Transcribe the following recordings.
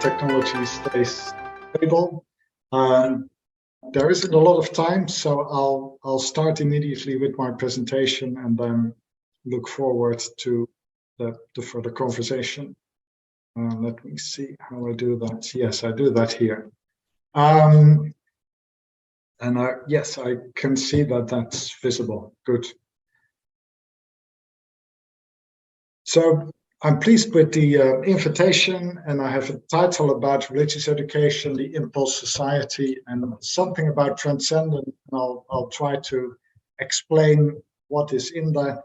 technology stays stable. There isn't a lot of time, so I'll start immediately with my presentation and then look forward to the further conversation. Let me see how I do that. Yes, I do that here. Yes, I can see that that's visible. Good. So I'm pleased with the invitation, and I have a title about religious education, the impulse society, and something about transcendence. And I'll try to explain what is in that.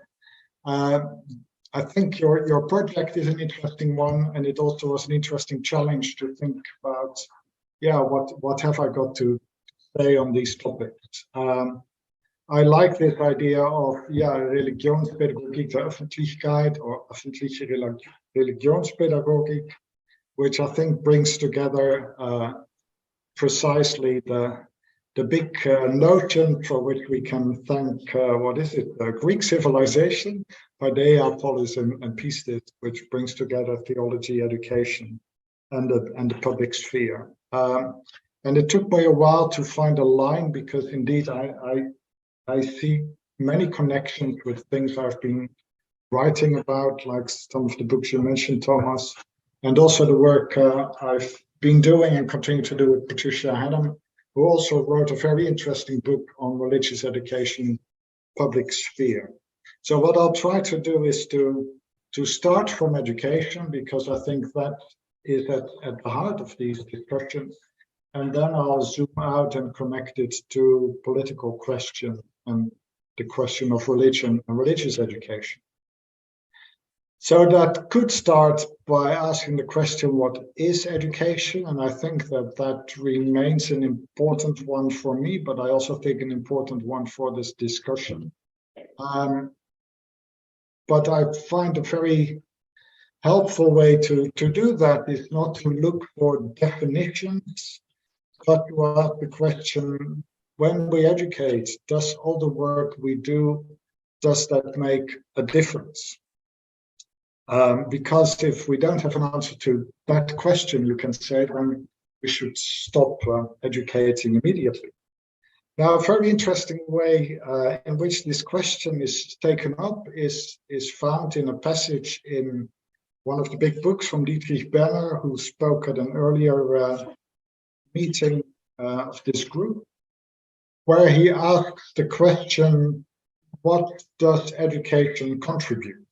I think your project is an interesting one, and it also was an interesting challenge to think about, what have I got to say on these topics. I like this idea of Religionspädagogik der Öffentlichkeit, or öffentliche Religionspädagogik, which I think brings together precisely the big notion for which we can thank, Greek civilization, Paideia-Polis-Pistis, which brings together theology, education, and the public sphere. And it took me a while to find a line, because indeed I see many connections with things I've been writing about, like some of the books you mentioned, Thomas, and also the work I've been doing and continue to do with Patricia Haddam, who also wrote a very interesting book on religious education, public sphere. So what I'll try to do is to start from education, because I think that is at the heart of these discussions. And then I'll zoom out and connect it to political question and the question of religion and religious education. So that could start by asking the question, what is education? And I think that remains an important one for me, but I also think an important one for this discussion. But I find a very helpful way to do that is not to look for definitions, but to ask the question, when we educate, does all the work we do, does that make a difference? Because if we don't have an answer to that question, you can say, then we should stop educating immediately. Now, a very interesting way in which this question is taken up is found in a passage in one of the big books from Dietrich Benner, who spoke at an earlier meeting of this group, where he asks the question, what does education contribute?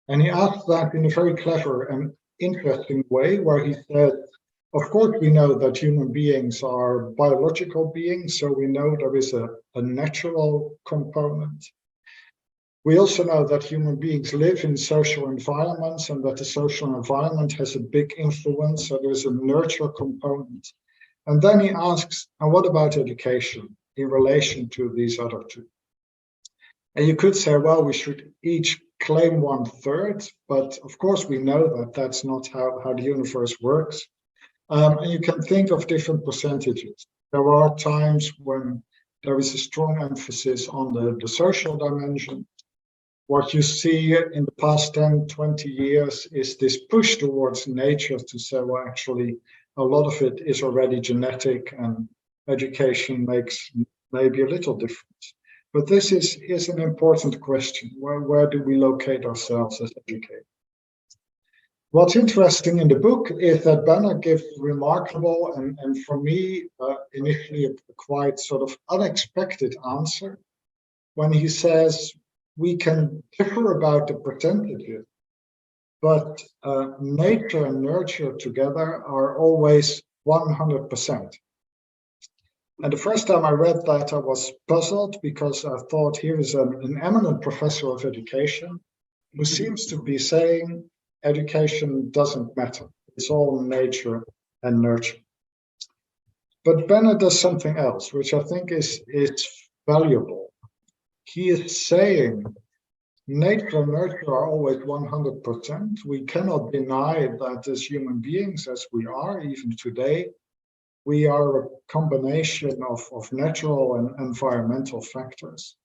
And he asks that in a very clever and interesting way, where he says, of course, we know that human beings are biological beings, so we know there is a natural component. We also know that human beings live in social environments, and that the social environment has a big influence, so there is a nurture component. And then he asks, and what about education in relation to these other two? And you could say, well, we should each claim 1/3, but of course we know that that's not how the universe works. And you can think of different percentages. There are times when there is a strong emphasis on the social dimension. What you see in the past 10, 20 years is this push towards nature to say, well, actually, a lot of it is already genetic, and education makes maybe a little difference. But this is an important question. Where do we locate ourselves as educators? What's interesting in the book is that Benner gives a remarkable and for me, initially a quite sort of unexpected answer when he says, we can differ about the percentages, but nature and nurture together are always 100%. And the first time I read that, I was puzzled, because I thought here is an eminent professor of education who seems to be saying education doesn't matter. It's all nature and nurture. But Benner does something else, which I think is valuable. He is saying nature and nurture are always 100%. We cannot deny that as human beings, as we are even today, we are a combination of natural and environmental factors.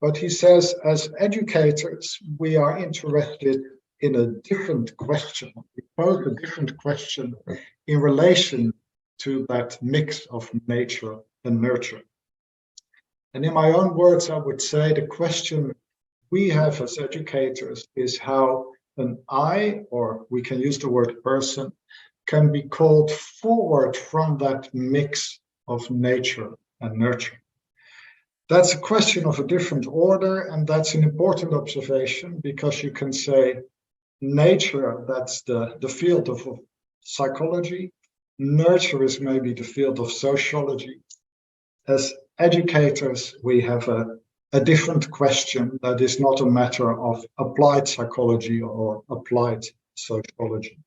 But he says, as educators, we are interested in a different question. We pose a different question in relation to that mix of nature and nurture. And in my own words, I would say the question we have as educators is how an I, or we can use the word person, can be called forward from that mix of nature and nurture. That's a question of a different order, and that's an important observation, because you can say nature, that's the field of psychology. Nurture is maybe the field of sociology. As educators, we have a different question that is not a matter of applied psychology or applied sociology.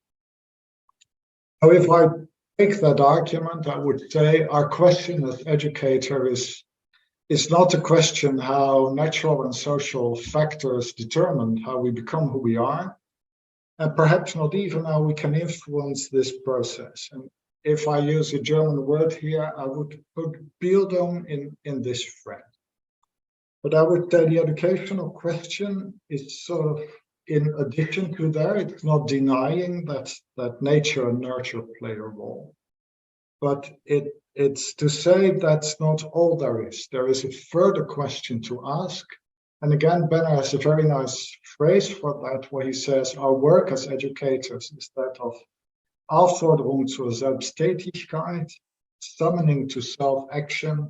So if I take that argument, I would say our question as educator is not a question how natural and social factors determine how we become who we are, and perhaps not even how we can influence this process. And if I use a German word here, I would put Bildung in this frame. But I would say the educational question is sort of in addition to that. It's not denying that nature and nurture play a role, but it's to say that's not all there is. There is a further question to ask. And again, Benner has a very nice phrase for that, where he says our work as educators is that of Aufforderung zur Selbsttätigkeit, summoning to self-action,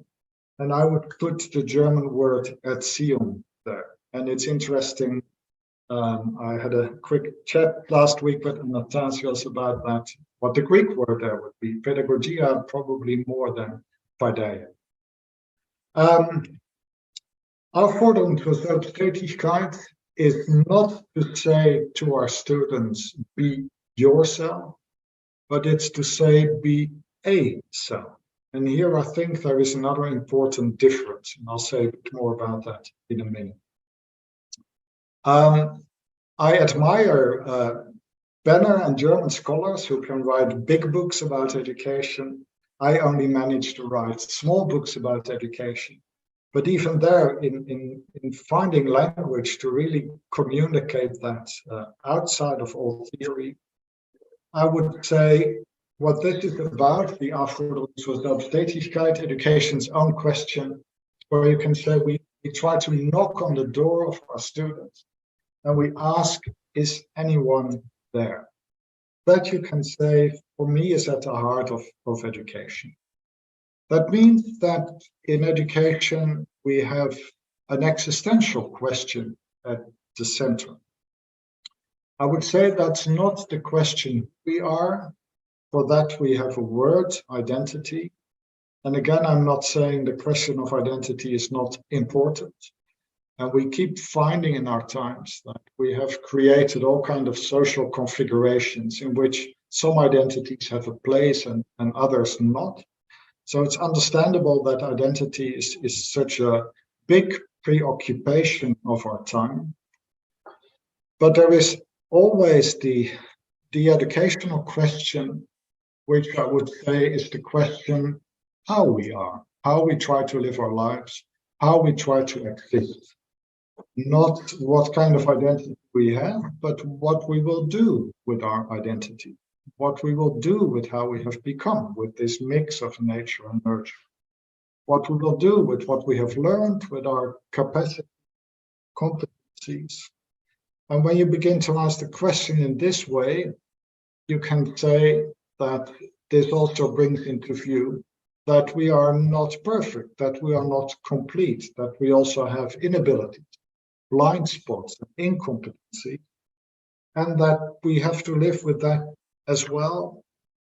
and I would put the German word Erziehung there. And it's interesting, I had a quick chat last week with Athanasios about that, what the Greek word there would be. Pedagogia, probably more than Paideia. Aufforderung zur Selbsttätigkeit is not to say to our students, be yourself, but it's to say, be a self. And here I think there is another important difference, and I'll say a bit more about that in a minute. I admire Benner and German scholars who can write big books about education. I only managed to write small books about education. But even there, in finding language to really communicate that outside of all theory, I would say what this is about, the Aufforderung zur Selbsttätigkeit, education's own question, where you can say we try to knock on the door of our students and we ask, is anyone there? That you can say, for me, is at the heart of education. That means that in education, we have an existential question at the center. I would say that's not the question we are. For that, we have a word, identity. And again, I'm not saying the question of identity is not important. And we keep finding in our times that we have created all kinds of social configurations in which some identities have a place and others not. So it's understandable that identity is such a big preoccupation of our time. But there is always the educational question, which I would say is the question how we are, how we try to live our lives, how we try to exist. Not what kind of identity we have, but what we will do with our identity, what we will do with how we have become, with this mix of nature and nurture, what we will do with what we have learned, with our capacity, competencies. And when you begin to ask the question in this way, you can say that this also brings into view that we are not perfect, that we are not complete, that we also have inabilities, blind spots, and incompetency, and that we have to live with that as well,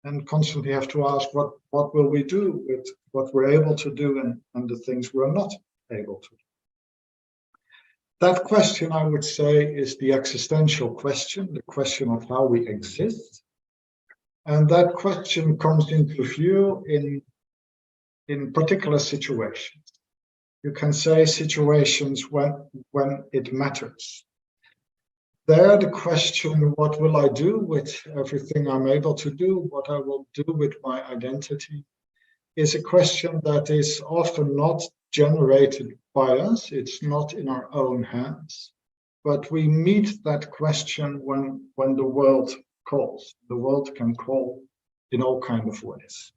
and constantly have to ask what will we do with what we're able to do and the things we're not able to do. That question, I would say, is the existential question, the question of how we exist. And that question comes into view in particular situations. You can say situations when it matters. There, the question, what will I do with everything I'm able to do, what I will do with my identity, is a question that is often not generated by us. It's not in our own hands, but we meet that question when the world calls. The world can call in all kinds of ways.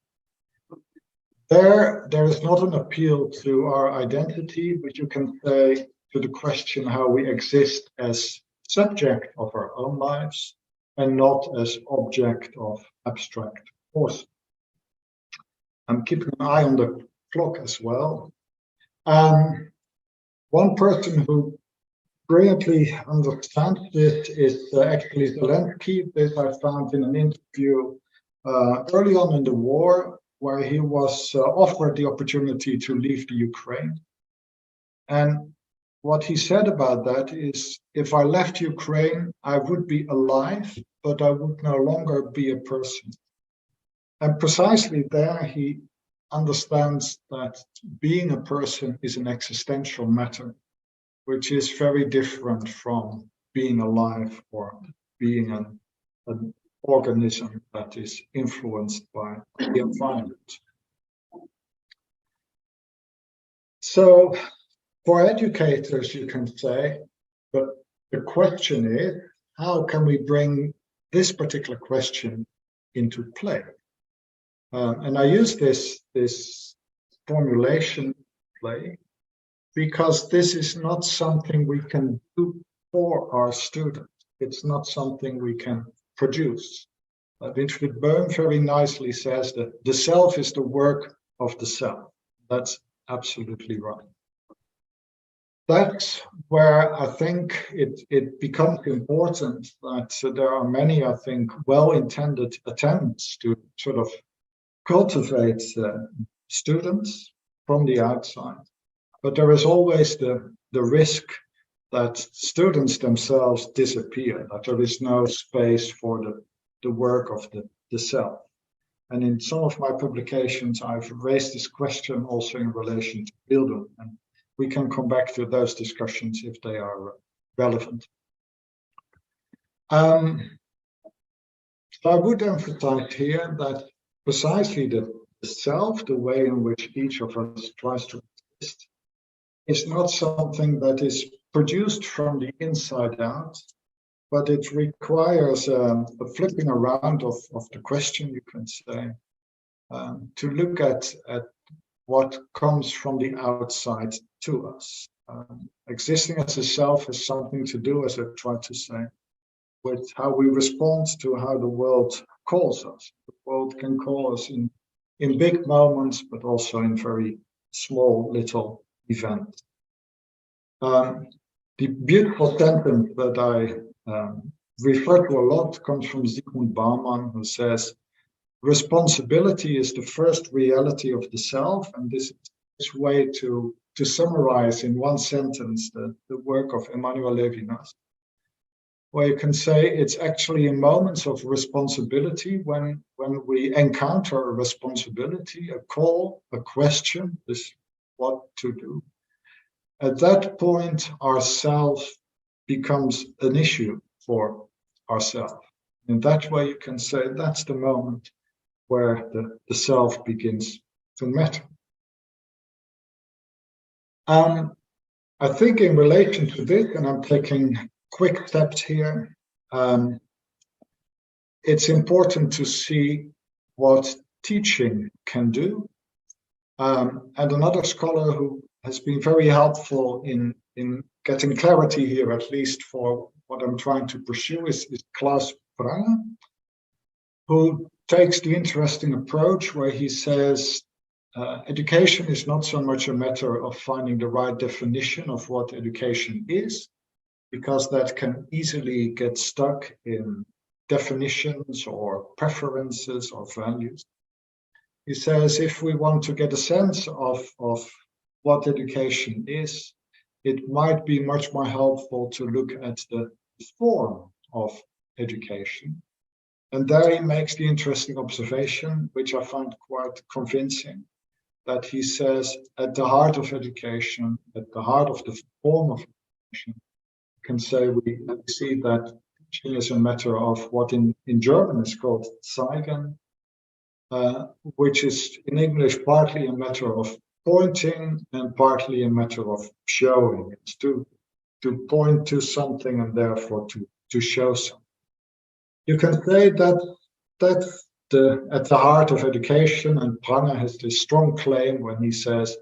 There is not an appeal to our identity, but you can say to the question how we exist as subject of our own lives and not as object of abstract force. I'm keeping an eye on the clock as well. One person who brilliantly understands this is actually Zelensky. This I found in an interview early on in the war, where he was offered the opportunity to leave the Ukraine. And what he said about that is, if I left Ukraine, I would be alive, but I would no longer be a person. And precisely there, he understands that being a person is an existential matter, which is very different from being alive or being an organism that is influenced by the environment. So for educators, you can say, but the question is, how can we bring this particular question into play? And I use this formulation, play, because this is not something we can do for our students. It's not something we can produce. Winfried Böhm very nicely says that the self is the work of the self. That's absolutely right. That's where I think it becomes important that there are many, I think, well-intended attempts to sort of cultivate students from the outside. But there is always the risk that students themselves disappear, that there is no space for the work of the self. And in some of my publications, I've raised this question also in relation to Bildung, and we can come back to those discussions if they are relevant. So I would emphasize here that precisely the self, the way in which each of us tries to exist, is not something that is produced from the inside out, but it requires a flipping around of the question, you can say, to look at what comes from the outside to us. Existing as a self has something to do, as I tried to say, with how we respond to how the world calls us. The world can call us in big moments, but also in very small little events. The beautiful sentence that I refer to a lot comes from Zygmunt Bauman, who says, responsibility is the first reality of the self, and this way to summarize in one sentence the work of Emmanuel Levinas, where you can say it's actually in moments of responsibility when we encounter a responsibility, a call, a question, this what to do. At that point, our self becomes an issue for ourselves. In that way, you can say that's the moment where the self begins to matter. I think in relation to this, and I'm taking quick steps here, it's important to see what teaching can do. And another scholar who has been very helpful in getting clarity here, at least for what I'm trying to pursue, is Klaus Prange, who takes the interesting approach where he says education is not so much a matter of finding the right definition of what education is, because that can easily get stuck in definitions or preferences or values. He says if we want to get a sense of what education is, it might be much more helpful to look at the form of education. And there he makes the interesting observation, which I find quite convincing, that he says at the heart of education, at the heart of the form of education, you can say we see that teaching is a matter of what in German is called Zeigen, which is in English partly a matter of pointing and partly a matter of showing. It's two point to something and therefore to show something. You can say that that's at the heart of education, and Pranger has this strong claim when he says,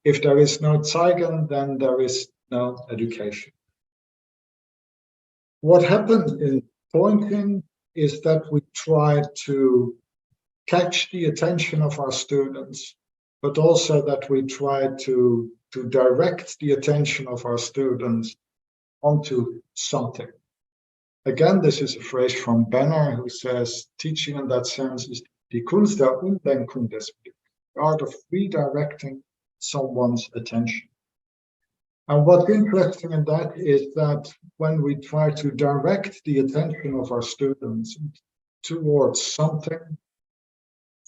if there is no Zeigen, then there is no education. What happens in pointing is that we try to catch the attention of our students, but also that we try to direct the attention of our students onto something. Again, this is a phrase from Benner, who says, teaching in that sense is die Kunst der Umlenkung des Blicks, the art of redirecting someone's attention. And what's interesting in that is that when we try to direct the attention of our students towards something,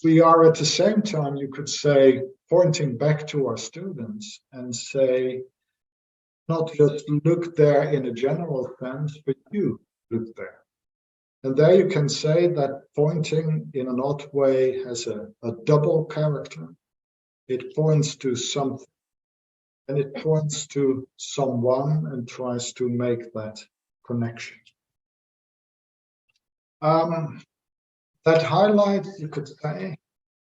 we are at the same time, you could say, pointing back to our students and say, not just look there in a general sense, but you look there. And there you can say that pointing in an odd way has a double character. It points to something, and it points to someone and tries to make that connection. That highlights, you could say,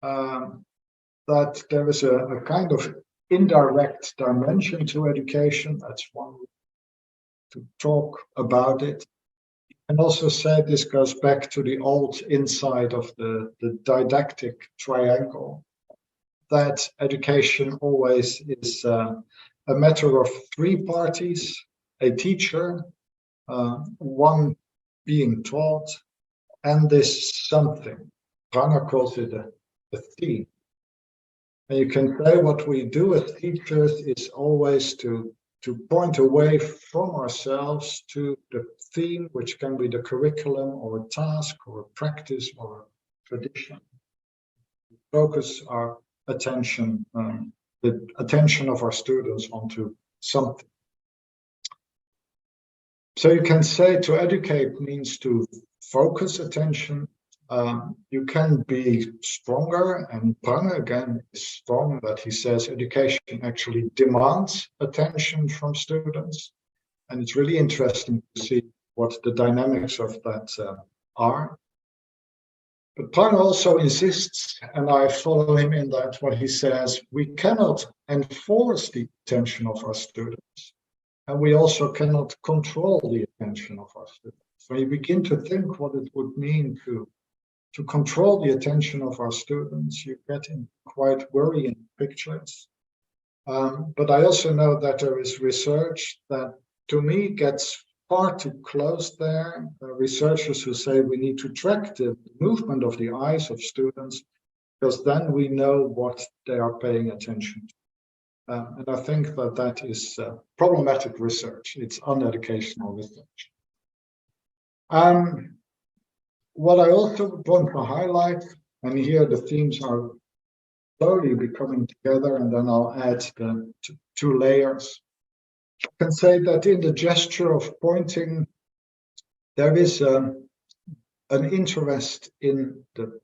that there is a kind of indirect dimension to education. That's one way to talk about it. And also say this goes back to the old insight of the didactic triangle, that education always is a matter of three parties: a teacher, one being taught, and this something. Pranger calls it a theme. And you can say what we do as teachers is always to point away from ourselves to the theme, which can be the curriculum or a task or a practice or a tradition. Focus our attention, the attention of our students onto something. So you can say to educate means to focus attention. You can be stronger, and Pranger again is strong that he says education actually demands attention from students. And it's really interesting to see what the dynamics of that are. But Pranger also insists, and I follow him in that, what he says, we cannot enforce the attention of our students, and we also cannot control the attention of our students. When you begin to think what it would mean to control the attention of our students, you get in quite worrying pictures. But I also know that there is research that, to me, gets far too close there. Researchers who say we need to track the movement of the eyes of students, because then we know what they are paying attention to. And I think that that is problematic research. It's uneducational research. What I also want to highlight, and here the themes are slowly becoming together, and then I'll add the two layers. I can say that in the gesture of pointing, there is an interest in the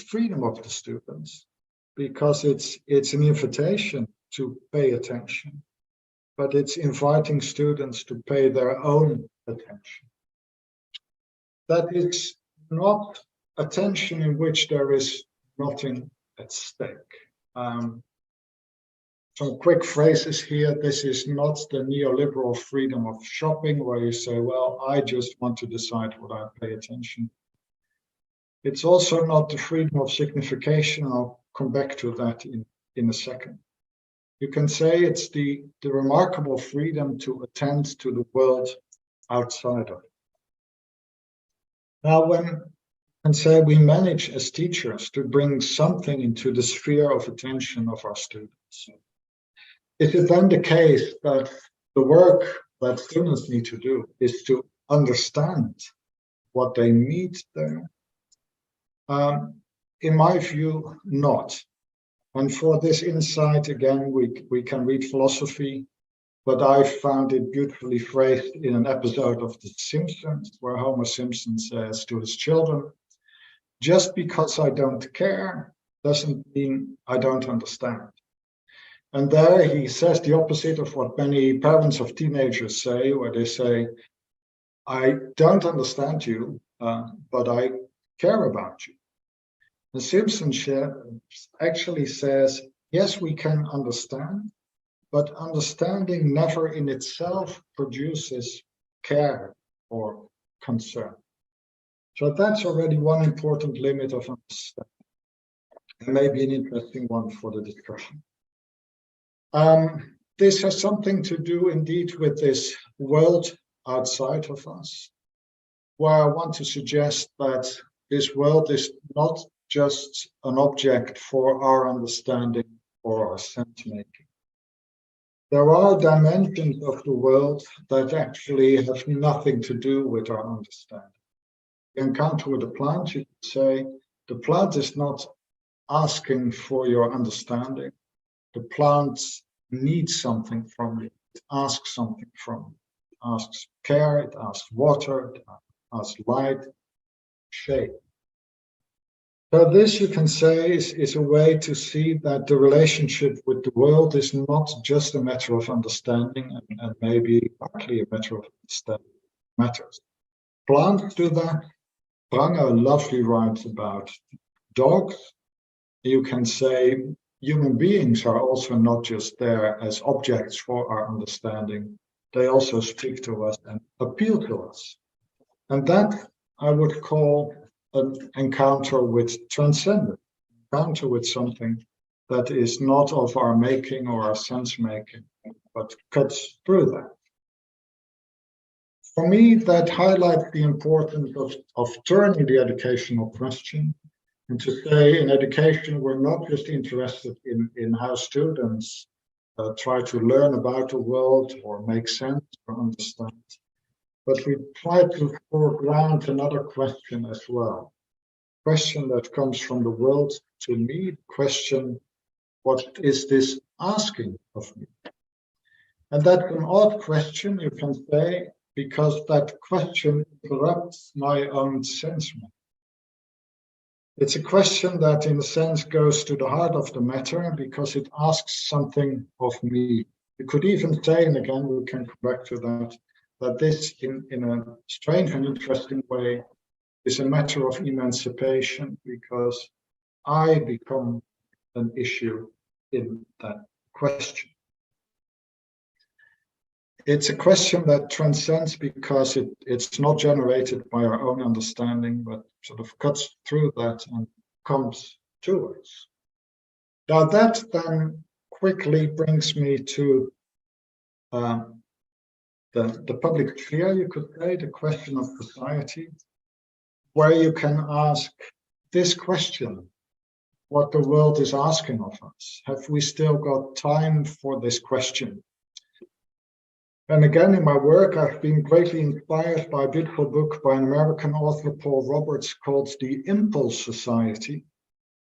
freedom of the students, because it's an invitation to pay attention, but it's inviting students to pay their own attention. That is not attention in which there is nothing at stake. Some quick phrases here. This is not the neoliberal freedom of shopping, where you say, well, I just want to decide what I pay attention. It's also not the freedom of signification. I'll come back to that in a second. You can say it's the remarkable freedom to attend to the world outside of it. Now, when I can say we manage as teachers to bring something into the sphere of attention of our students, is it then the case that the work that students need to do is to understand what they need there? In my view, not. And for this insight, again, we can read philosophy, but I found it beautifully phrased in an episode of The Simpsons, where Homer Simpson says to his children, just because I don't care doesn't mean I don't understand. And there he says the opposite of what many parents of teenagers say, where they say, I don't understand you, but I care about you. And Simpson actually says, yes, we can understand, but understanding never in itself produces care or concern. So that's already one important limit of understanding, and maybe an interesting one for the discussion. This has something to do indeed with this world outside of us, where I want to suggest that this world is not just an object for our understanding or our sense making. There are dimensions of the world that actually have nothing to do with our understanding. You encounter with a plant, you could say, the plant is not asking for your understanding. The plant needs something from you. It asks something from you. It asks care, it asks water, it asks light, shade. So this, you can say, is a way to see that the relationship with the world is not just a matter of understanding and maybe partly a matter of understanding matters. Plants do that. Pranger lovely writes about dogs. You can say human beings are also not just there as objects for our understanding. They also speak to us and appeal to us. And that I would call an encounter with transcendence, encounter with something that is not of our making or our sense making, but cuts through that. For me, that highlights the importance of turning the educational question and to say in education, we're not just interested in how students try to learn about the world or make sense or understand, but we try to foreground another question as well. Question that comes from the world to me, question, what is this asking of me? And that's an odd question, you can say, because that question interrupts my own sense making. It's a question that, in a sense, goes to the heart of the matter because it asks something of me. You could even say, and again, we can come back to that, that this, in a strange and interesting way, is a matter of emancipation because I become an issue in that question. It's a question that transcends because it's not generated by our own understanding, but sort of cuts through that and comes to us. Now that then quickly brings me to the public sphere, you could say, the question of society, where you can ask this question, what the world is asking of us. Have we still got time for this question? And again, in my work, I've been greatly inspired by a beautiful book by an American author, Paul Roberts, called The Impulse Society,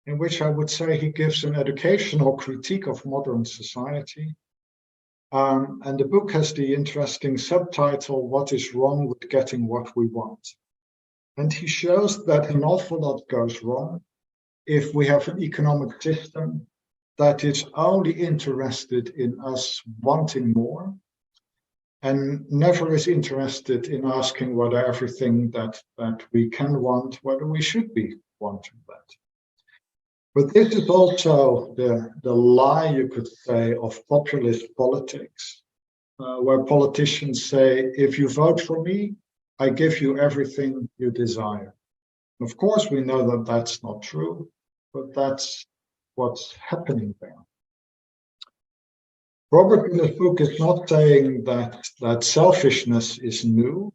in which I would say he gives an educational critique of modern society. And the book has the interesting subtitle, What is Wrong with Getting What We Want? And he shows that an awful lot goes wrong if we have an economic system that is only interested in us wanting more, and never is interested in asking whether everything that we can want, whether we should be wanting that. But this is also the lie, you could say, of populist politics, where politicians say, if you vote for me, I give you everything you desire. Of course, we know that that's not true, but that's what's happening there. Robert in his book is not saying that selfishness is new.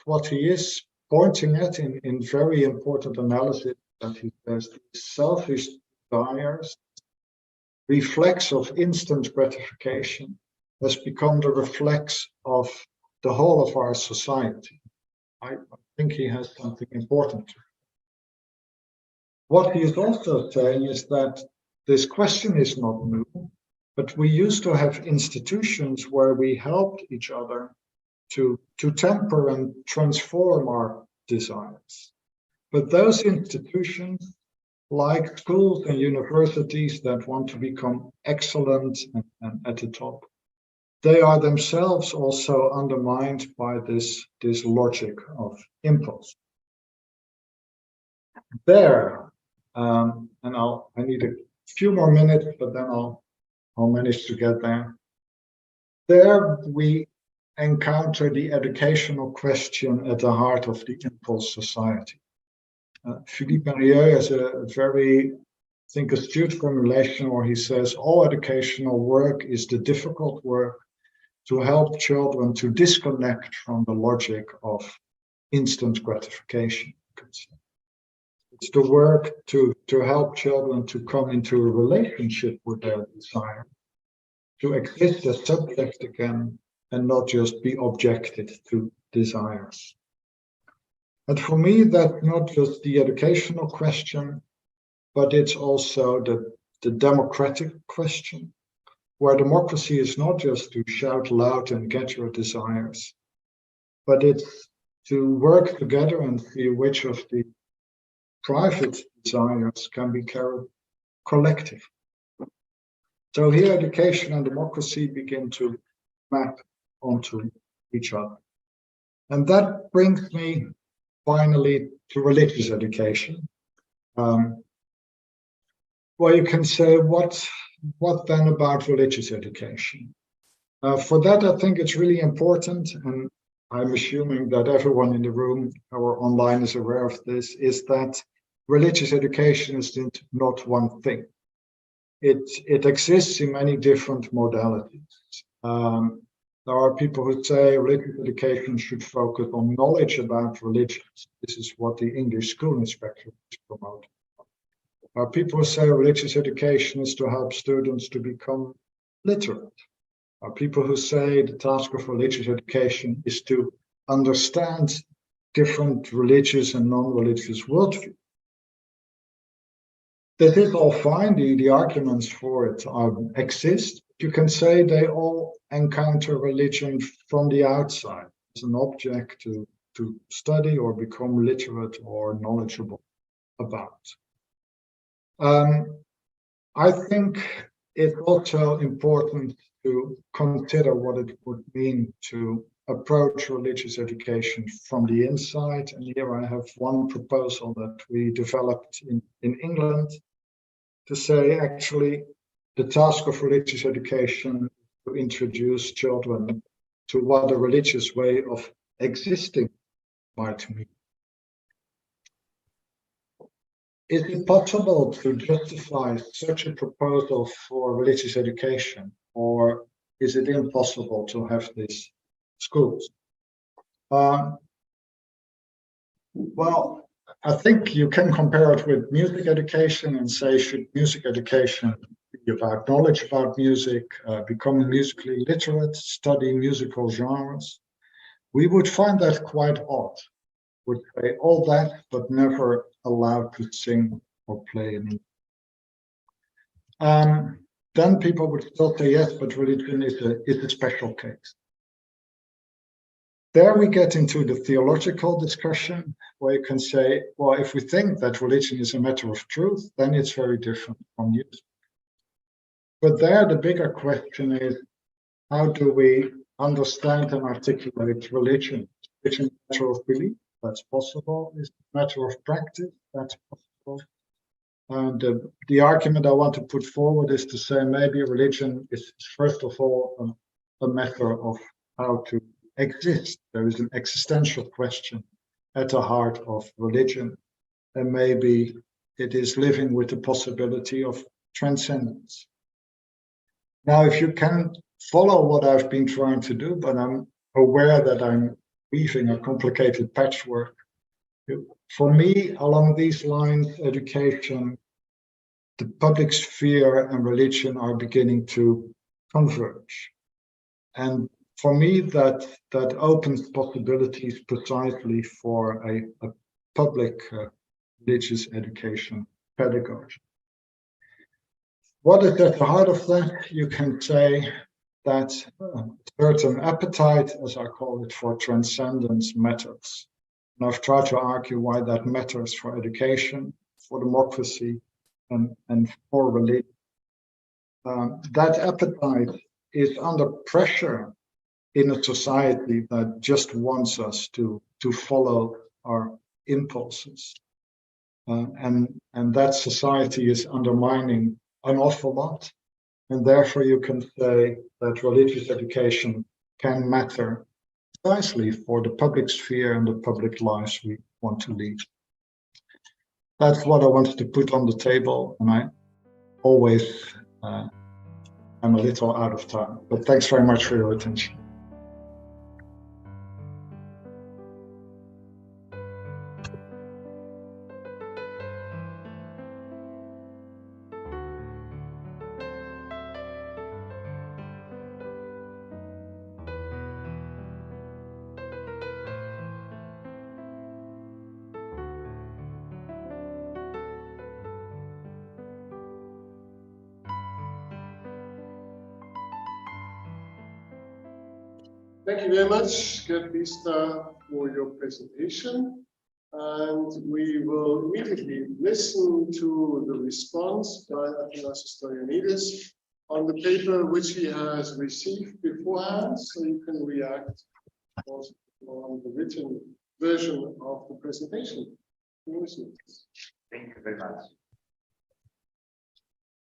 What he is pointing at in very important analysis that he says selfish desires, reflex of instant gratification, has become the reflex of the whole of our society. I think he has something important to. What he is also saying is that this question is not new. But we used to have institutions where we helped each other to temper and transform our desires. But those institutions like schools and universities that want to become excellent and at the top, they are themselves also undermined by this logic of impulse. There, and I need a few more minutes, but then I'll manage to get there. There we encounter the educational question at the heart of the impulse society. Philippe Henriot has a very, I think, astute formulation where he says all educational work is the difficult work to help children to disconnect from the logic of instant gratification. It's the work to help children to come into a relationship with their desire, to exist as subject again, and not just be objected to desires. And for me, that's not just the educational question, but it's also the democratic question, where democracy is not just to shout loud and get your desires, but it's to work together and see which of the private desires can be carried collective. So here education and democracy begin to map onto each other. And that brings me finally to religious education. Well, you can say, what then about religious education? For that, I think it's really important, and I'm assuming that everyone in the room or online is aware of this, is that religious education is not one thing. It exists in many different modalities. There are people who say religious education should focus on knowledge about religions. This is what the English school inspector is promoting. There are people who say religious education is to help students to become literate. There are people who say the task of religious education is to understand different religious and non-religious worldviews. This is all fine. The arguments for it exist. You can say they all encounter religion from the outside as an object to study or become literate or knowledgeable about. I think it's also important to consider what it would mean to approach religious education from the inside. And here I have one proposal that we developed in England to say, actually, the task of religious education is to introduce children to what a religious way of existing might mean. Is it possible to justify such a proposal for religious education, or is it impossible to have these schools? Well, I think you can compare it with music education and say, should music education be about knowledge about music, becoming musically literate, studying musical genres? We would find that quite odd. Would say all that, but never allowed to sing or play any. Then people would still say, yes, but religion is a special case. There we get into the theological discussion, where you can say, well, if we think that religion is a matter of truth, then it's very different from music. But there, the bigger question is, how do we understand and articulate religion? Is it a matter of belief? That's possible. Is it a matter of practice? That's possible. And the argument I want to put forward is to say maybe religion is, first of all, a matter of how to exist. There is an existential question at the heart of religion, and maybe it is living with the possibility of transcendence. Now, if you can follow what I've been trying to do, but I'm aware that I'm weaving a complicated patchwork. For me, along these lines, education, the public sphere and religion are beginning to converge. And for me, that opens possibilities precisely for a public religious education pedagogy. What is at the heart of that? You can say that certain appetite, as I call it, for transcendence matters. And I've tried to argue why that matters for education, for democracy, and for religion. That appetite is under pressure in a society that just wants us to follow our impulses. And that society is undermining an awful lot. And therefore you can say that religious education can matter precisely for the public sphere and the public lives we want to lead. That's what I wanted to put on the table, and I always am a little out of time. But thanks very much for your attention. Thank you very much, Gert Biesta, for your presentation. And we will immediately listen to the response by Athanasios Stogiannidis on the paper which he has received beforehand, so you can react also on the written version of the presentation. Thank you very much.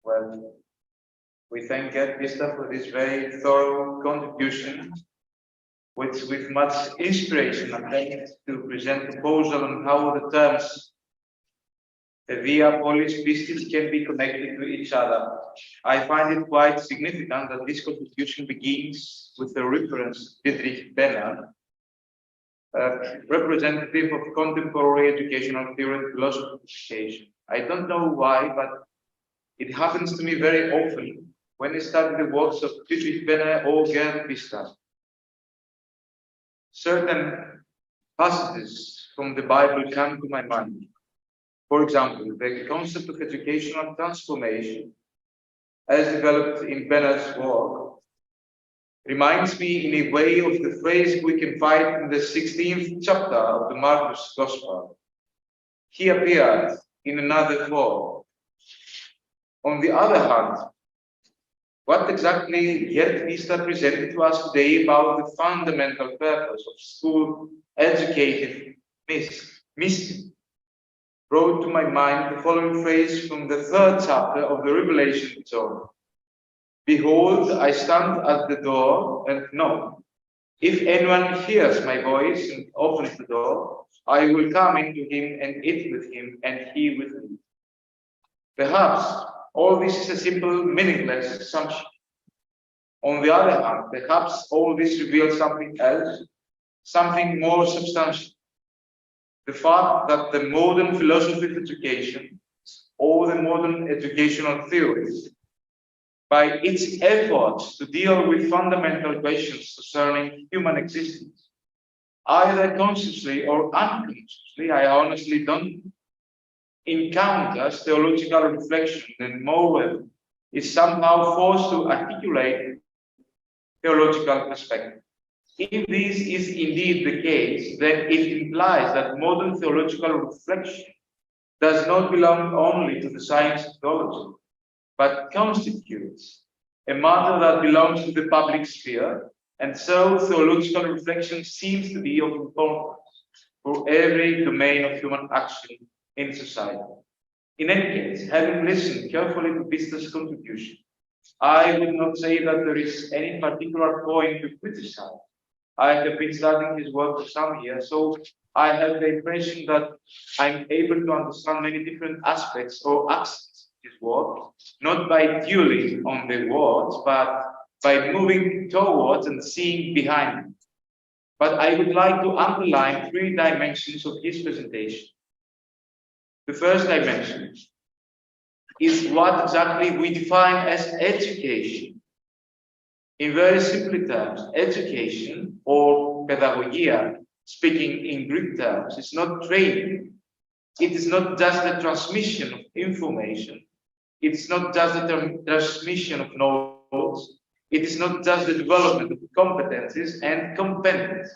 Well, we thank Gert Biesta for this very thorough contribution, which with much inspiration attempts to present a proposal on how the terms Paideia-Polis-Pistis can be connected to each other. I find it quite significant that this contribution begins with a reference to Gert Biesta, representative of contemporary educational theory and philosophy of education. I don't know why, but it happens to me very often when I study the works of Gert Biesta or Gert Biesta. Certain passages from the Bible come to my mind. For example, the concept of educational transformation, as developed in Benner's work, reminds me in a way of the phrase we can find in the 16th chapter of the Mark's Gospel. He appeared in another form. On the other hand, what exactly Gert Biesta presented to us today about the fundamental purpose of school-educative mystics brought to my mind the following phrase from the 3rd chapter of the Revelation of John. Behold, I stand at the door and knock. If anyone hears my voice and opens the door, I will come into him and eat with him and he with me. Perhaps all this is a simple, meaningless assumption. On the other hand, perhaps all this reveals something else, something more substantial. The fact that the modern philosophy of education, or the modern educational theories, by its efforts to deal with fundamental questions concerning human existence, either consciously or unconsciously, I honestly don't encounter theological reflection, and moreover, is somehow forced to articulate theological perspective. If this is indeed the case, then it implies that modern theological reflection does not belong only to the science of theology, but constitutes a matter that belongs to the public sphere, and so theological reflection seems to be of importance for every domain of human action in society. In any case, having listened carefully to Biesta's contribution, I would not say that there is any particular point to criticize. I have been studying his work for some years, so I have the impression that I'm able to understand many different aspects or accents of his work, not by dwelling on the words, but by moving towards and seeing behind them. But I would like to underline 3 dimensions of his presentation. The first dimension is what exactly we define as education. In very simple terms, education, or pedagogia, speaking in Greek terms, is not training. It is not just the transmission of information. It is not just the transmission of knowledge. It is not just the development of competencies and competencies.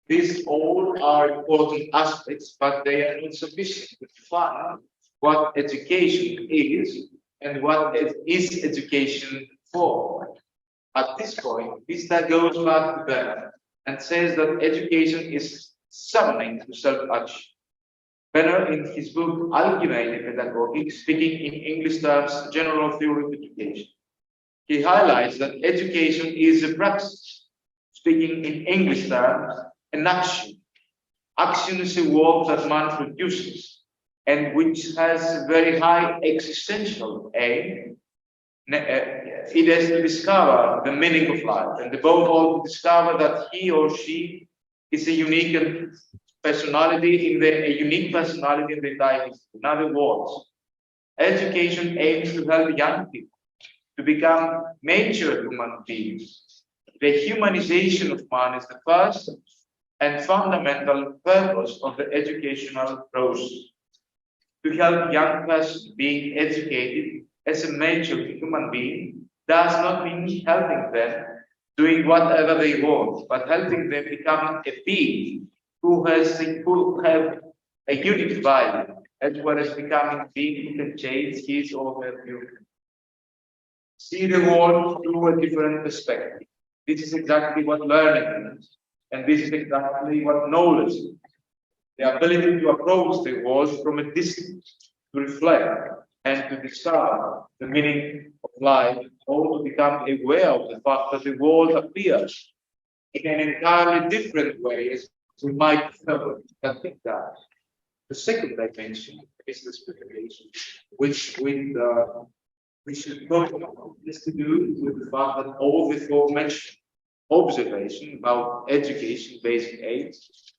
These all are important aspects, but they are not sufficient to define what education is and what is education for. At this point, Biesta goes back to Benner and says that education is summoning to self-action. Benner, in his book Allgemeine Pädagogik, speaking in English terms, general theory of education, he highlights that education is a praxis. Speaking in English terms, an action. Action is a work that man produces and which has a very high existential aim. It has to discover the meaning of life and above all to discover that he or she is a unique personality in the entire history. In other words, education aims to help young people to become mature human beings. The humanization of man is the first and fundamental purpose of the educational process. To help young person being educated as a mature human being does not mean helping them doing whatever they want, but helping them become a being who have a unique value, as well as becoming a being who can change his or her future. See the world through a different perspective. This is exactly what learning is, and this is exactly what knowledge is. The ability to approach the world from a distance, to reflect and to discover the meaning of life, or to become aware of the fact that the world appears in an entirely different way as we might think that. The second dimension is the speculation, which we should talk about. This to do with the fact that all the aforementioned observations about education, basic aids,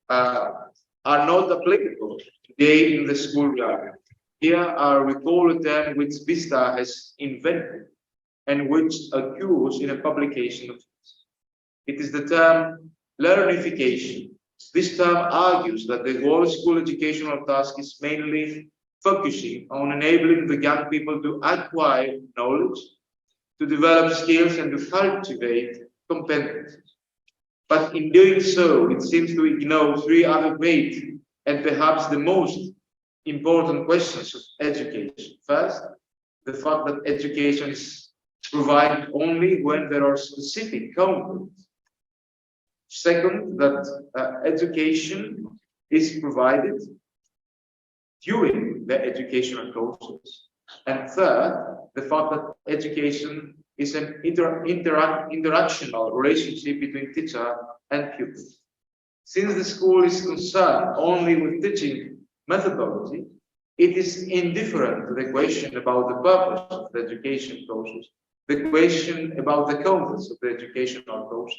are not applicable today in the school realm. Here I recall a term which Biesta has invented and which occurs in a publication of his. It is the term learnification. This term argues that the whole school educational task is mainly focusing on enabling the young people to acquire knowledge, to develop skills, and to cultivate competencies. But in doing so, it seems to ignore three other great and perhaps the most important questions of education. First, the fact that education is provided only when there are specific contexts. Second, that education is provided during the educational process. And third, the fact that education is an interactional relationship between teacher and pupil. Since the school is concerned only with teaching methodology, it is indifferent to the question about the purpose of the education process, the question about the contents of the educational process,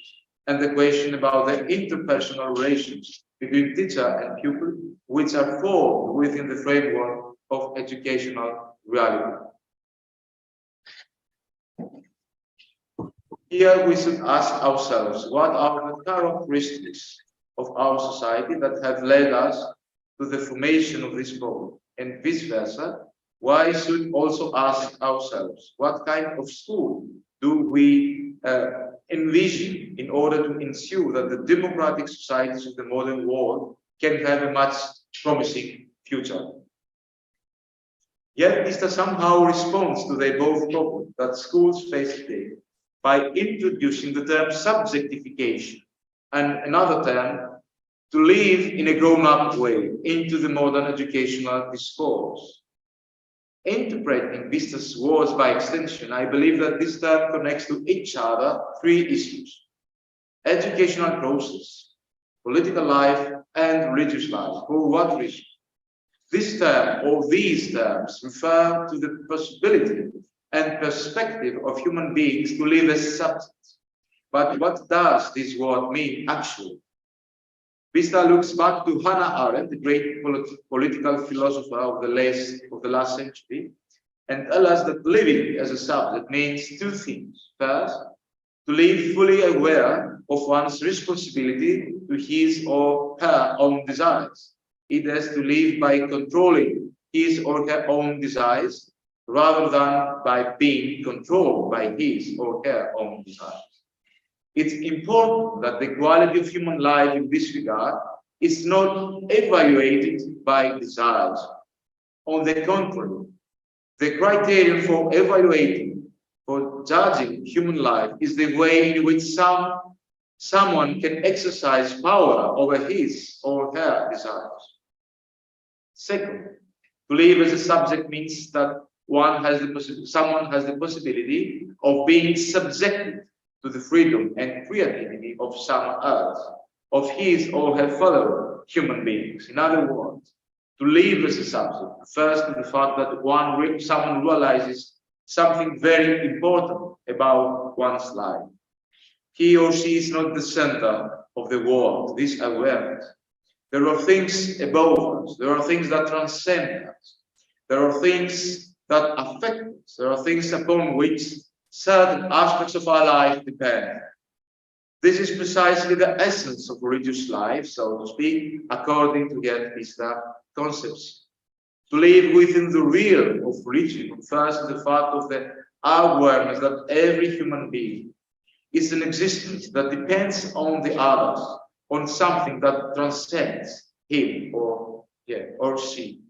and the question about the interpersonal relations between teacher and pupil, which are formed within the framework of educational reality. Here we should ask ourselves, what are the characteristics of our society that have led us to the formation of this problem? And vice versa, why should also ask ourselves, what kind of school do we envision in order to ensure that the democratic societies of the modern world can have a much promising future? Yet Biesta somehow responds to the above problem that schools face today by introducing the term subjectification and another term to live in a grown-up way into the modern educational discourse. Interpreting Biesta's words by extension, I believe that this term connects to each other three issues: educational process, political life, and religious life. For what reason? This term or these terms refer to the possibility and perspective of human beings to live as subjects. But what does this word mean actually? Biesta looks back to Hannah Arendt, the great political philosopher of the last century, and tells us that living as a subject means two things. First, to live fully aware of one's responsibility to his or her own desires. It has to live by controlling his or her own desires, rather than by being controlled by his or her own desires. It's important that the quality of human life in this regard is not evaluated by desires On the contrary, the criterion for evaluating, for judging human life is the way in which someone can exercise power over his or her desires. Second, to live as a subject means that someone has the possibility of being subjected to the freedom and creativity of someone else, of his or her fellow human beings. In other words, to live as a subject refers to the fact that someone realizes something very important about one's life. He or she is not the center of the world, this awareness. There are things above us, there are things that transcend us, there are things that affect us, there are things upon which certain aspects of our life depend. This is precisely the essence of religious life, so to speak, according to Gert Biesta concepts. To live within the realm of religion refers to the fact of the awareness that every human being is an existence that depends on the others, on something that transcends him or she.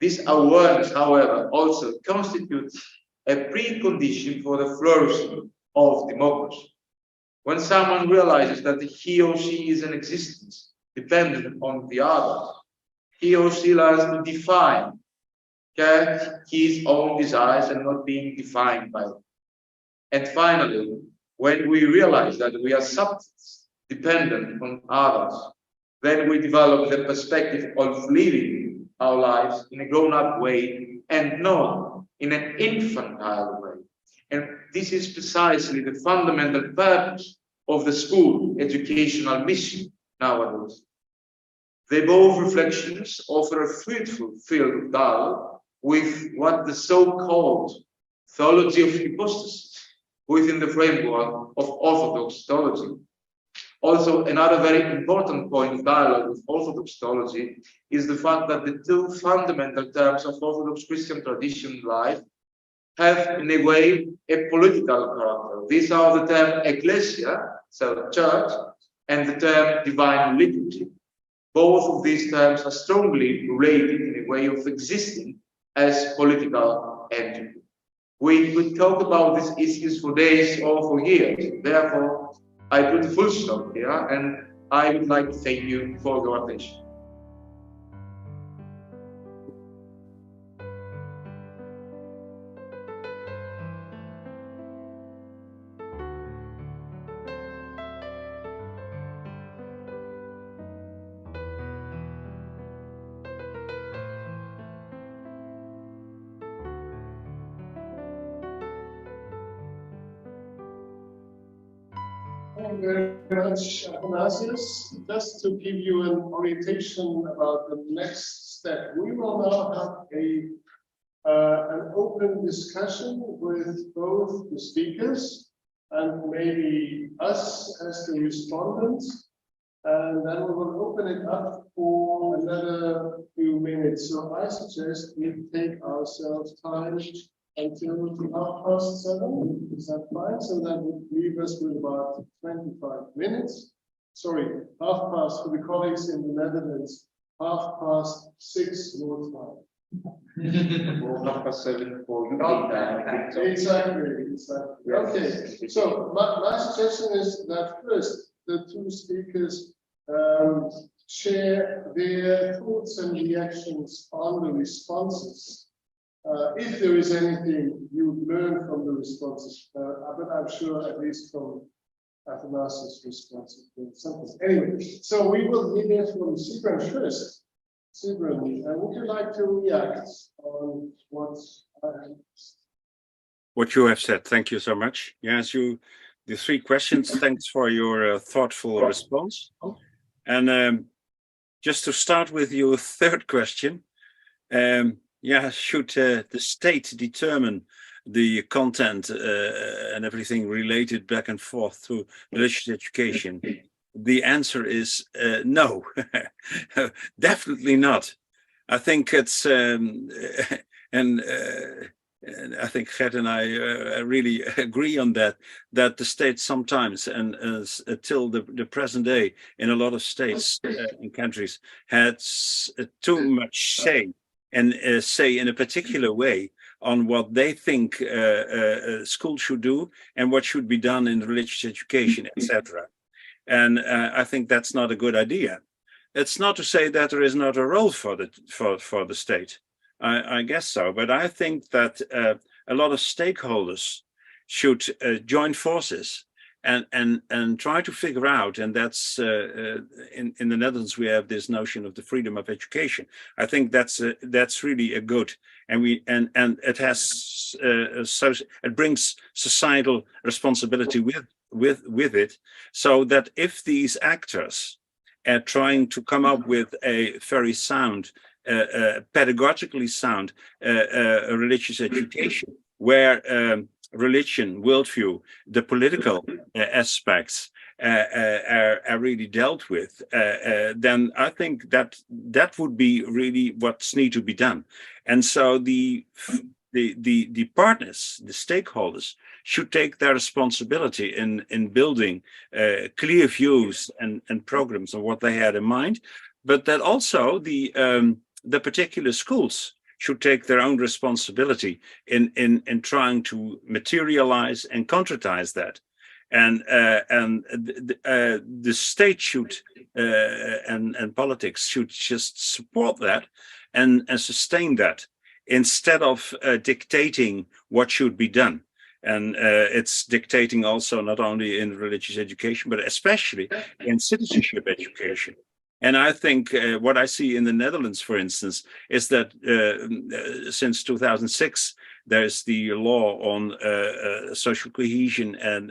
This awareness, however, also constitutes a precondition for the flourishing of democracy. When someone realizes that he or she is an existence dependent on the others, he or she learns to define his own desires and not being defined by them. And finally, when we realize that we are subjects dependent on others, then we develop the perspective of living our lives in a grown-up way and not in an infantile way. And this is precisely the fundamental purpose of the school educational mission nowadays. The above reflections offer a fruitful field of dialogue with what the so-called theology of hypostasis within the framework of Orthodox theology. Also, another very important point of dialogue with Orthodox theology is the fact that the two fundamental terms of Orthodox Christian tradition life have, in a way, a political character. These are the term ecclesia, so church, and the term divine liturgy. Both of these terms are strongly related in a way of existing as political entities. We could talk about these issues for days or for years. Therefore, I put a full stop here, and I would like to thank you for your attention. Thank you very much, Athanasios. Just to give you an orientation about the next step, we will now have an open discussion with both the speakers and maybe us as the respondents, and then we will open it up for another few minutes. So I suggest we take ourselves time until 7:30. Is that fine? So that would leave us with about 25 minutes. Sorry, 5:30 for the colleagues in the Netherlands, 6:30 your time. Or 7:30 for UK time. Exactly. Okay, so my suggestion is that first the two speakers share their thoughts and reactions on the responses. If there is anything you learn from the responses, but I'm sure at least from Athanasios' response, something. Anyway, so we will hear from Siebren first. Siebren, would you like to react on what you have said? Thank you so much. Yes, the three questions. Thanks for your thoughtful response. And just to start with your third question. Should the state determine the content and everything related back and forth to religious education? The answer is no, definitely not. I think it's, and I think Gert and I really agree on that the state sometimes, and till the present day, in a lot of states and countries, had too much say and say in a particular way on what they think school should do and what should be done in religious education, etc. And I think that's not a good idea. It's not to say that there is not a role for the state. I guess so, but I think that a lot of stakeholders should join forces and try to figure out, and that's in the Netherlands we have this notion of the freedom of education. I think that's really a good, and it has it brings societal responsibility with it, so that if these actors are trying to come up with a very sound, pedagogically sound religious education, where religion, worldview, the political aspects are really dealt with, then I think that would be really what's need to be done. And so the partners, the stakeholders, should take their responsibility in building clear views and programs of what they had in mind, but that also the particular schools should take their own responsibility in trying to materialize and concretize that, and the state should and politics should just support that and sustain that, instead of dictating what should be done. And it's dictating also not only in religious education, but especially in citizenship education. And I think what I see in the Netherlands, for instance, is that since 2006, there's the law on social cohesion and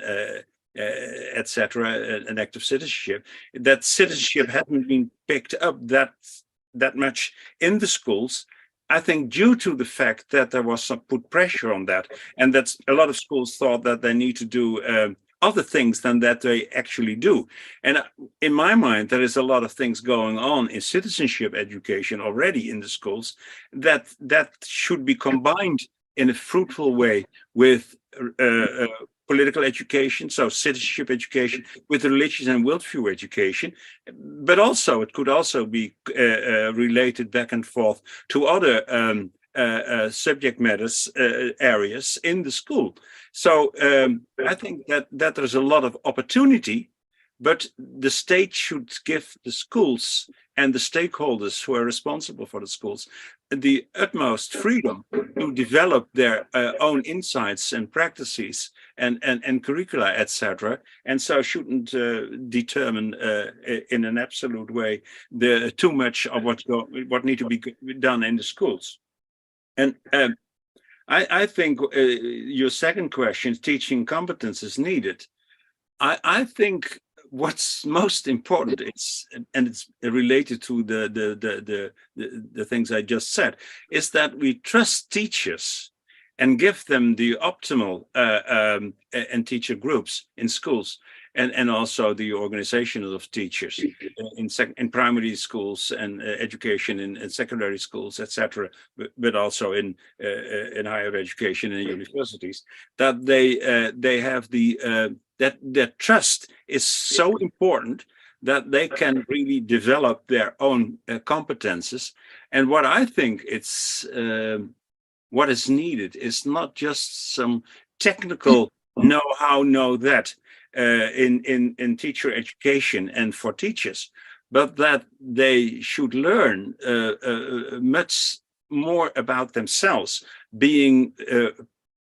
etc., an active citizenship. That citizenship hasn't been picked up that much in the schools, I think, due to the fact that there was some put pressure on that, and that a lot of schools thought that they need to do other things than that they actually do. And in my mind, there is a lot of things going on in citizenship education already in the schools that should be combined in a fruitful way with political education, so citizenship education, with religious and worldview education, but also it could also be related back and forth to other subject matters areas in the school. So I think that there's a lot of opportunity, but the state should give the schools and the stakeholders who are responsible for the schools the utmost freedom to develop their own insights and practices and curricula, etc. And so shouldn't determine in an absolute way too much of what need to be done in the schools. And I think your second question, teaching competence is needed. I think what's most important is, and it's related to the things I just said, is that we trust teachers and give them the optimal and teacher groups in schools, and also the organization of teachers in primary schools and education in secondary schools, etc., but also in higher education and universities, that they have that trust is so important that they can really develop their own competences. And what I think what is needed is not just some technical know that in teacher education and for teachers, but that they should learn much more about themselves, being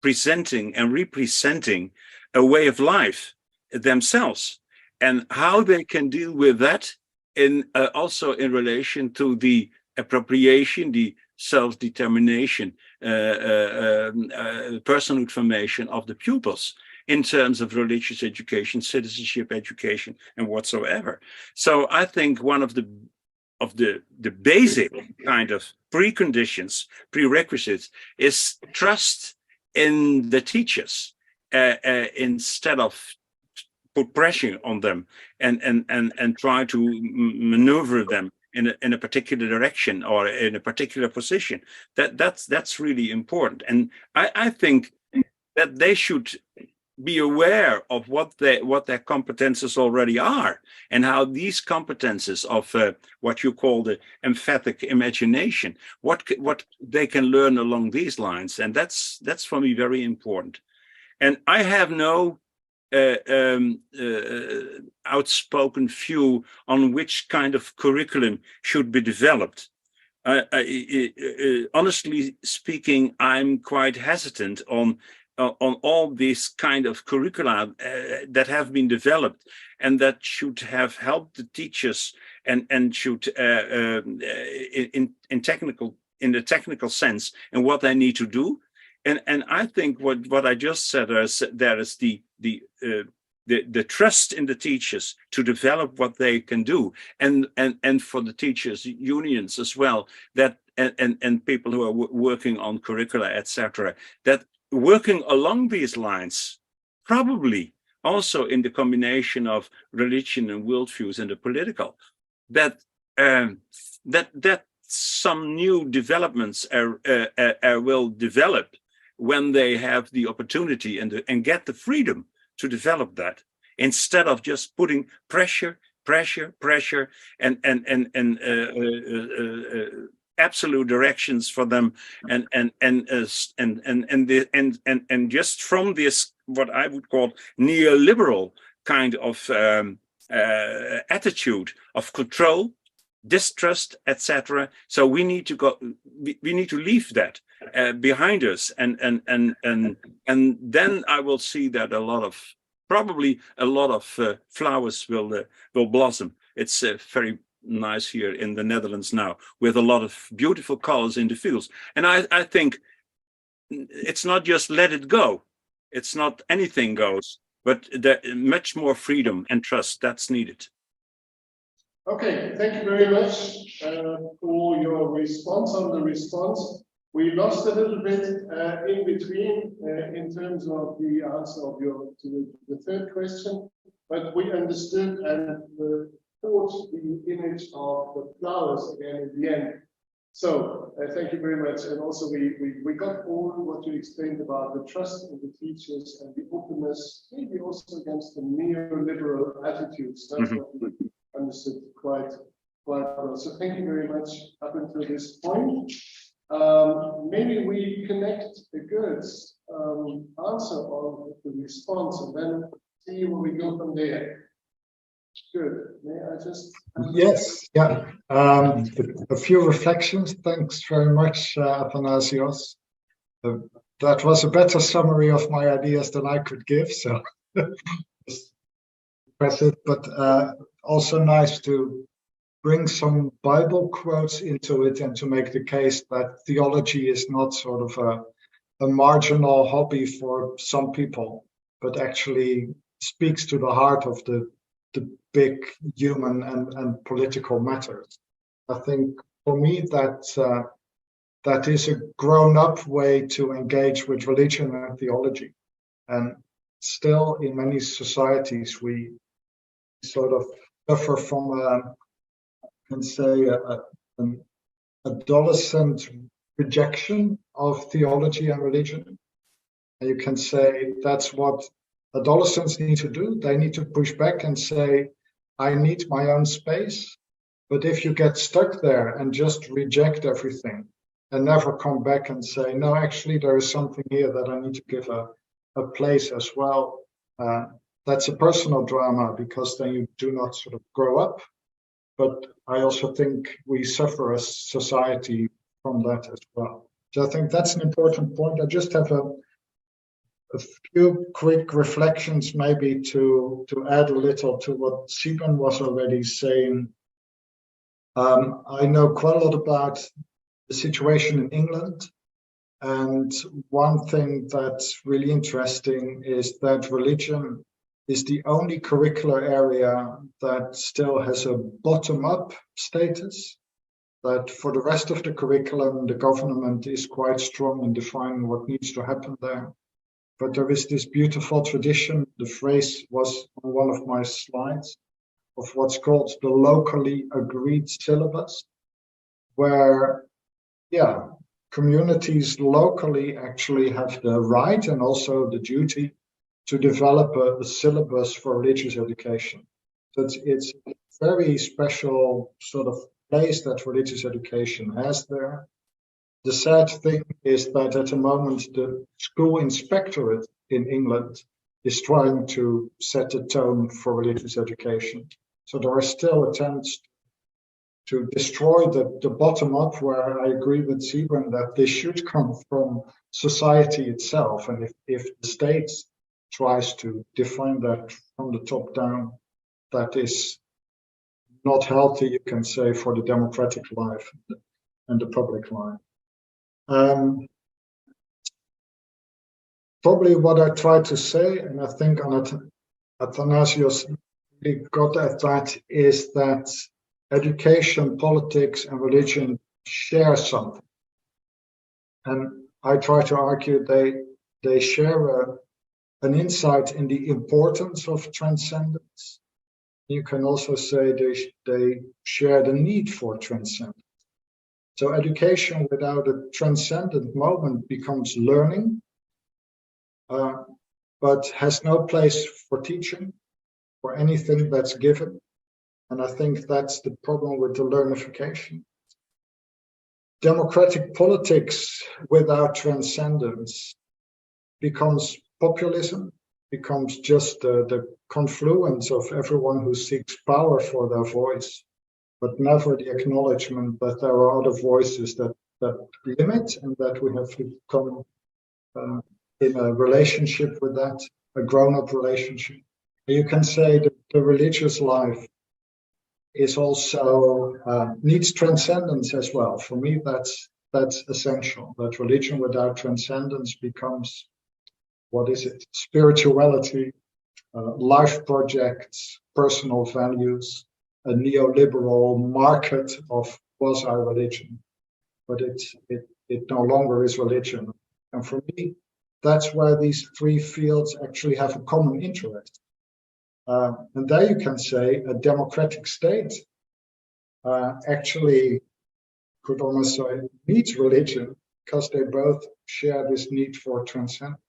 presenting and representing a way of life themselves, and how they can deal with that in also in relation to the appropriation, the self-determination, personhood formation of the pupils in terms of religious education, citizenship education, and whatsoever. So I think one of the basic kind of prerequisites is trust in the teachers, instead of put pressure on them and try to maneuver them in a particular direction or in a particular position. That's really important. And I think that they should be aware of what their competences already are, and how these competences of what you call the emphatic imagination, what they can learn along these lines. And that's for me very important. And I have no outspoken view on which kind of curriculum should be developed. Honestly speaking, I'm quite hesitant on all these kind of curricula that have been developed and that should have helped the teachers and should in the technical sense and what they need to do. And I think what I just said there is the trust in the teachers to develop what they can do, and for the teachers unions as well, that and people who are working on curricula, etc., that working along these lines, probably also in the combination of religion and worldviews and the political, that some new developments will develop when they have the opportunity and get the freedom to develop that, instead of just putting pressure and absolute directions for them and just from this what I would call neoliberal kind of attitude of control, distrust, etc. So we need to leave that behind us, and then I will see that probably a lot of flowers will blossom. It's very nice here in the Netherlands now, with a lot of beautiful colors in the fields. And I think it's not just let it go. It's not anything goes, but much more freedom and trust that's needed. Okay, thank you very much for your response on the response. We lost a little bit in between in terms of the answer of to the third question, but we understood and caught the image of the flowers again in the end. So thank you very much. And also we got all what you explained about the trust in the teachers and the openness, maybe also against the neoliberal attitudes. That's what we understood quite well. So thank you very much up until this point. Maybe we connect the Gert's answer on the response and then see where we go from there. Good. May I just? Yes. Yeah. A few reflections. Thanks very much, Athanasios. That was a better summary of my ideas than I could give. So impressive, but also nice to bring some Bible quotes into it and to make the case that theology is not sort of a marginal hobby for some people, but actually speaks to the heart of the big human and political matters. I think for me that is a grown-up way to engage with religion and theology. And still in many societies we sort of suffer from an adolescent rejection of theology and religion. And you can say that's what adolescents need to do. They need to push back and say, I need my own space. But if you get stuck there and just reject everything and never come back and say, no, actually there is something here that I need to give a place as well, that's a personal drama, because then you do not sort of grow up. But I also think we suffer as society from that as well. So I think that's an important point. I just have a few quick reflections maybe to add a little to what Siebren was already saying. I know quite a lot about the situation in England. And one thing that's really interesting is that religion is the only curricular area that still has a bottom-up status, that for the rest of the curriculum, the government is quite strong in defining what needs to happen there. But there is this beautiful tradition, the phrase was on one of my slides, of what's called the locally agreed syllabus, where, communities locally actually have the right and also the duty to develop a syllabus for religious education. So it's a very special sort of place that religious education has there. The sad thing is that at the moment, the school inspectorate in England is trying to set the tone for religious education. So there are still attempts to destroy the bottom up, where I agree with Siebren that this should come from society itself. And if the state tries to define that from the top down, that is not healthy, you can say, for the democratic life and the public life. Probably what I tried to say, and I think Athanasios really got at that, is that education, politics, and religion share something. And I try to argue they share an insight in the importance of transcendence. You can also say they share the need for transcendence. So education without a transcendent moment becomes learning, but has no place for teaching, for anything that's given. And I think that's the problem with the learnification. Democratic politics without transcendence becomes populism, becomes just the confluence of everyone who seeks power for their voice, but never the acknowledgement that there are other voices that limit, and that we have to come in a relationship with that, a grown-up relationship. You can say that the religious life is also needs transcendence as well. For me, that's essential. That religion without transcendence becomes, what is it? Spirituality, life projects, personal values, a neoliberal market of quasi-religion, but it no longer is religion. And for me, that's where these three fields actually have a common interest. And there you can say a democratic state actually could almost say needs religion, because they both share this need for transcendence.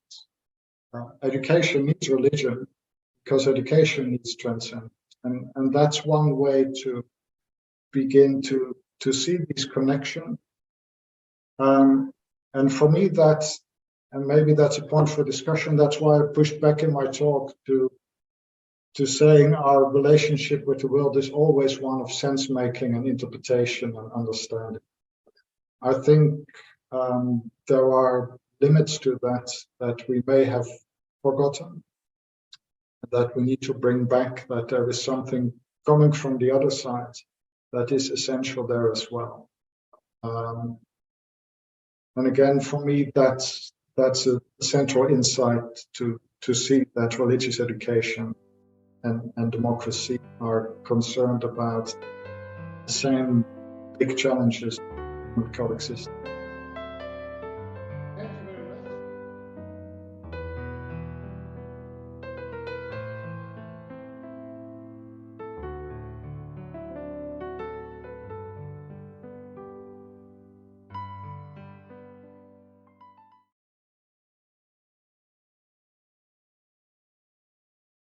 Education needs religion because education needs transcendence. And that's one way to begin to see these connections. And for me, and maybe that's a point for discussion, that's why I pushed back in my talk to saying our relationship with the world is always one of sense-making and interpretation and understanding. I think there are limits to that we may have forgotten, that we need to bring back, that there is something coming from the other side that is essential there as well. And again, for me, that's a central insight to see that religious education and democracy are concerned about the same big challenges with coexistence.